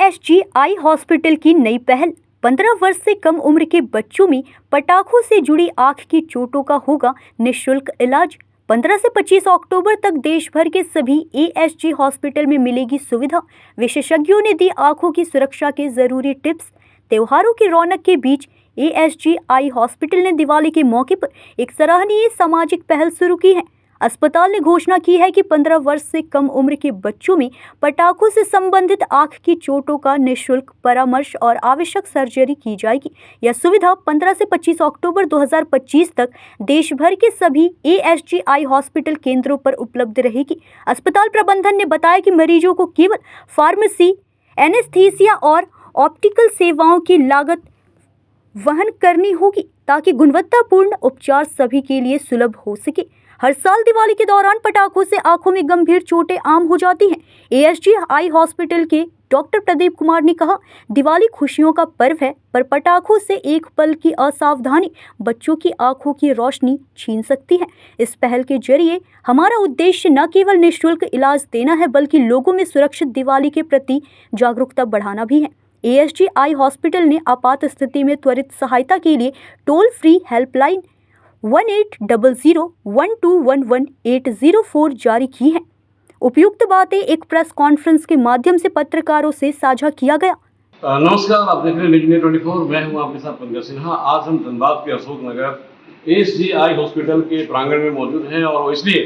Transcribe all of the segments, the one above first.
ASG eye hospital की नई पहल। 15 वर्ष से कम उम्र के बच्चों में पटाखों से जुड़ी आंख की चोटों का होगा निःशुल्क इलाज। 15 से 25 अक्टूबर तक देश भर के सभी ASG हॉस्पिटल में मिलेगी सुविधा। विशेषज्ञों ने दी आंखों की सुरक्षा के जरूरी टिप्स। त्योहारों की रौनक के बीच ASG आई हॉस्पिटल ने दिवाली के मौके पर एक सराहनीय सामाजिक पहल शुरू की है। अस्पताल ने घोषणा की है कि 15 वर्ष से कम उम्र के बच्चों में पटाखों से संबंधित आंख की चोटों का निःशुल्क परामर्श और आवश्यक सर्जरी की जाएगी। यह सुविधा 15 से 25 अक्टूबर 2025 तक देश भर के सभी ASG आई हॉस्पिटल केंद्रों पर उपलब्ध रहेगी। अस्पताल प्रबंधन ने बताया कि मरीजों को केवल फार्मेसी, एनेस्थीसिया और ऑप्टिकल सेवाओं की लागत वहन करनी होगी ताकि गुणवत्तापूर्ण उपचार सभी के लिए सुलभ हो सके। हर साल दिवाली के दौरान पटाखों से आंखों में गंभीर चोटें आम हो जाती हैं। ASG आई हॉस्पिटल के डॉक्टर प्रदीप कुमार ने कहा, दिवाली खुशियों का पर्व है, पर पटाखों से एक पल की असावधानी बच्चों की आंखों की रोशनी छीन सकती है। इस पहल के जरिए हमारा उद्देश्य न केवल निःशुल्क इलाज देना है, बल्कि लोगों में सुरक्षित दिवाली के प्रति जागरूकता बढ़ाना भी है। ASG आई हॉस्पिटल ने आपात स्थिति में त्वरित सहायता के लिए टोल फ्री हेल्पलाइन 1800-1211-804 जारी की है। उपयुक्त बातें एक प्रेस कॉन्फ्रेंस के माध्यम से पत्रकारों से साझा किया गया। नमस्कार, आप देख रहे हैं मीडिया 24। मैं हूं आपके साथ पंकज सिन्हा। आज हम धनबाद के Ashok Nagar ASG eye hospital के प्रांगण में मौजूद हैं, और वो इसलिए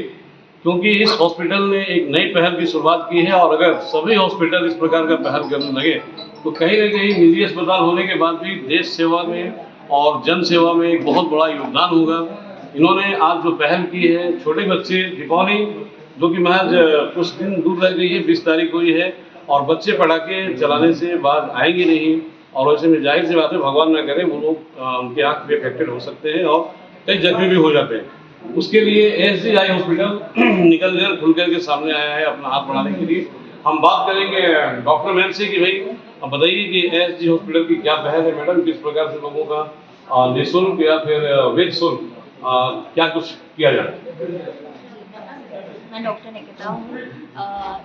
क्योंकि इस हॉस्पिटल ने एक नई पहल की शुरुआत की है। और अगर सभी हॉस्पिटल इस प्रकार का पहल करने लगे तो कहीं न कहीं निजी अस्पताल होने के बाद भी देश सेवा में और जन सेवा में एक बहुत बड़ा योगदान होगा। इन्होंने आज जो पहल की है, छोटे बच्चे, दीपावली जो कि महज कुछ दिन दूर रह गई है, 20 तारीख को ही है, और बच्चे पटाखे चलाने से बाहर आएंगे नहीं। और ऐसे में जाहिर सी बात है, भगवान ना करे, वो लोग उनके आँख भी अफेक्टेड हो सकते हैं और कई जख्मी भी हो जाते हैं। उसके लिए ASG आई हॉस्पिटल निकल कर खुल कर के सामने आया है अपना हाथ बढ़ाने के लिए। हम बात करेंगे डॉक्टर मैम से कि भाई अब बताइए कि ASG हॉस्पिटल की क्या पहल है मैडम, किस प्रकार से लोगों का निःशुल्क या फिर विद शुल्क क्या कुछ किया जाए। मैं डॉक्टर निकिता हूँ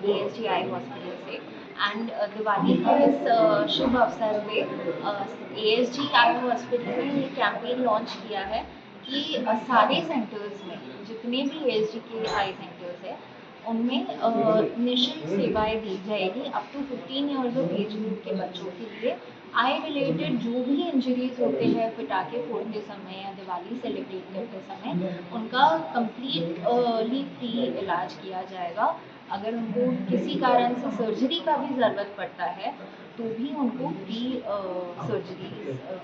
ASG आई हॉस्पिटल से। एंड दिवाली के इस शुभ अवसर पे ASG आई हॉस्पिटल ने ये कैंपेन लॉन्च किया है कि सारे सेंटर्स में जितने भी ASG के आई सेंटर्स है उनमें निःशुल्क सेवाएं दी जाएगी up to 15 years of age group के बच्चों के लिए। आई रिलेटेड जो भी इंजरीज होते हैं पटाखे फोड़ते समय या दिवाली सेलिब्रेट करते समय, उनका कंप्लीटली फ्री इलाज किया जाएगा। अगर उनको किसी कारण से सर्जरी का भी ज़रूरत पड़ता है तो भी उनको फ्री सर्जरी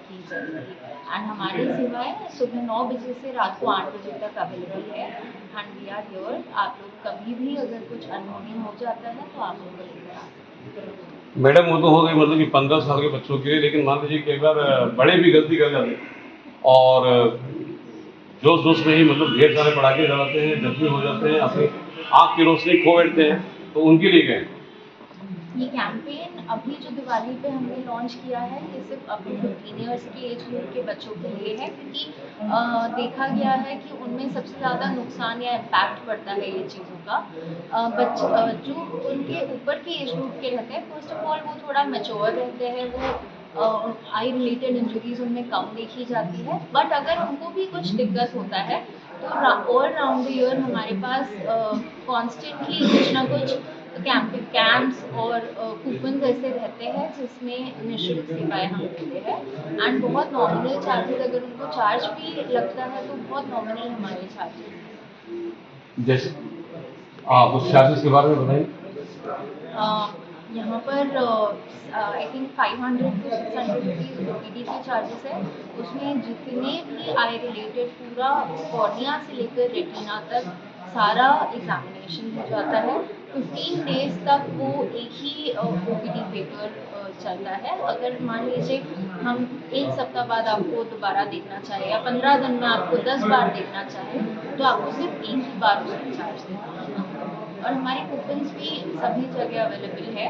की जाएगी। एंड हमारी सेवाएं सुबह 9 बजे से रात को 8 बजे तक अवेलेबल है। And we are here. आप लोग कभी भी अगर कुछ अनहोनी हो जाता है तो आप लोग लेकर आ सकते हैं। मैडम, वो तो हो गई मतलब कि 15 साल के बच्चों के लिए, लेकिन मान लीजिए कि एक बार बड़े भी गलती कर जाते हैं और जोश जोश में ही मतलब ढेर सारे पटाखे चलाते हैं, जख्मी हो जाते हैं, अपनी आँख की रोशनी खो बैठते हैं, तो उनके लिए क्या है? ये कैंपेन अभी जो दिवाली पे हमने लॉन्च किया है ये सिर्फ अप टू 15 ईयर्स के एज ग्रुप के बच्चों के लिए है, क्योंकि देखा गया है कि उनमें सबसे ज़्यादा नुकसान या इम्पैक्ट पड़ता है ये चीज़ों का। बच्चे जो उनके ऊपर के एज ग्रुप के रहते हैं, फर्स्ट ऑफ ऑल वो थोड़ा मैच्योर रहते हैं, वो आई रिलेटेड इंजरीज उनमें कम देखी जाती है। बट अगर उनको भी कुछ दिक्कत होता है तो ऑल राउंड द ईयर हमारे पास कॉन्स्टेंटली कुछ ना कुछ कैंप्स और कूपन ऐसे रहते हैं जिसमें निःशुल्क सेवाएं हम देते हैं। एंड बहुत नॉमिनल चार्जेस, अगर उनको चार्ज भी लगता है तो बहुत नॉमिनल हमारे चार्जेस हैं। जैसे उस चार्जेस के बारे में बताइए। यहाँ पर I think 500 to 600 rupees OPD के चार्जेस है। उसमें जितने भी आई रिलेटेड पूरा कॉर्निया से लेकर रेटिना तक सारा एग्जामिनेशन हो जाता है। 15 डेज तक वो एक ही OPD पेपर चलता है। अगर मान लीजिए हम एक सप्ताह बाद आपको दोबारा देखना चाहें या 15 दिन में आपको 10 बार देखना चाहें तो आपको सिर्फ एक ही बार उसका चार्ज देना होगा। और हमारे कूपन्स भी सभी जगह अवेलेबल है,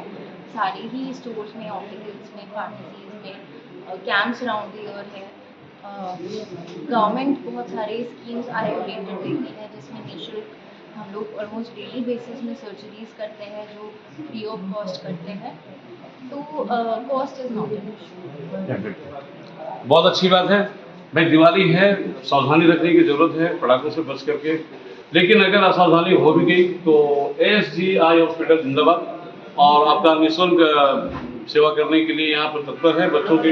सारे ही स्टोर्स में, ऑप्टिकल्स में, फार्मेसीज में, कैंप्स अराउंड द ईयर है। गवर्नमेंट बहुत सारे स्कीम्स आई रिलेटेड देती है जिसमें निःशुल्क हम लोग ऑलमोस्ट डेली बेसिस में सर्जरीज करते हैं जो फ्री ऑफ कॉस्ट करते हैं, तो cost is not an issue. बहुत अच्छी बात है भाई, दिवाली है, सावधानी रखने की ज़रूरत है पटाखों से बच करके। लेकिन अगर असावधानी हो भी गई तो ASG आई हॉस्पिटल जिंदाबाद, और आपका निःशुल्क सेवा करने के लिए यहाँ पर तत्पर है बच्चों के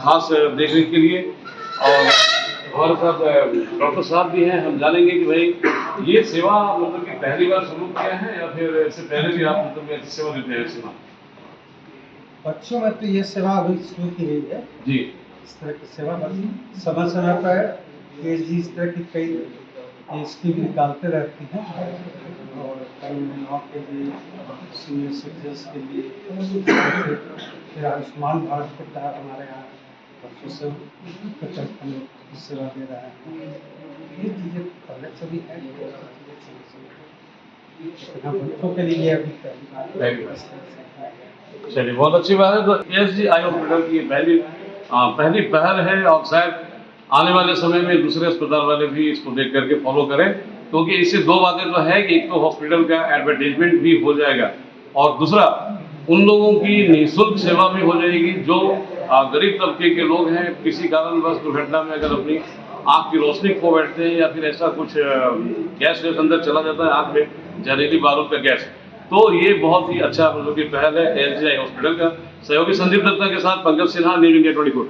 खास देखरेख के लिए। और हमारे साथ डॉक्टर साहब भी हैं, हम जानेंगे कि भाई ये सेवा मतलब कि पहली बार शुरू किया है या फिर इससे पहले भी आप मतलब ऐसी सेवा देते हैं? सेवा बच्चों में तो ये सेवा अभी शुरू की गई है जी, इस तरह की सेवा समय समय पर ASG इस तरह की कई स्कीम निकालते रहती हैं, और कई महिलाओं के लिए, सीनियर सिटीजन्स के लिए, फिर आयुष्मान भारत के तहत हमारे यहाँ बच्चों से हम लोग सेवा दे रहे हैं। ये चीज़ें पहले से भी है, बच्चों के लिए अभी पहली बार। चलिए बहुत अच्छी बात है। तो ASG आई हॉस्पिटल की पहली पहल है, और शायद आने वाले समय में दूसरे अस्पताल वाले भी इसको देख करके फॉलो करें, क्योंकि इससे दो बातें तो है कि एक तो हॉस्पिटल का एडवर्टाइजमेंट भी हो जाएगा, और दूसरा उन लोगों की निःशुल्क सेवा भी हो जाएगी जो गरीब तबके के लोग हैं, किसी कारणवश दुर्घटना में अगर अपनी आँख की रोशनी खो बैठते हैं या फिर ऐसा कुछ गैस अंदर चला जाता है आँख में, जहरीली बारूद का गैस, तो ये बहुत ही अच्छा मतलब की पहल है ASG आई हॉस्पिटल का। सहयोगी संदीप दत्ता के साथ पंकज सिन्हा, न्यूज़ इंडिया 24।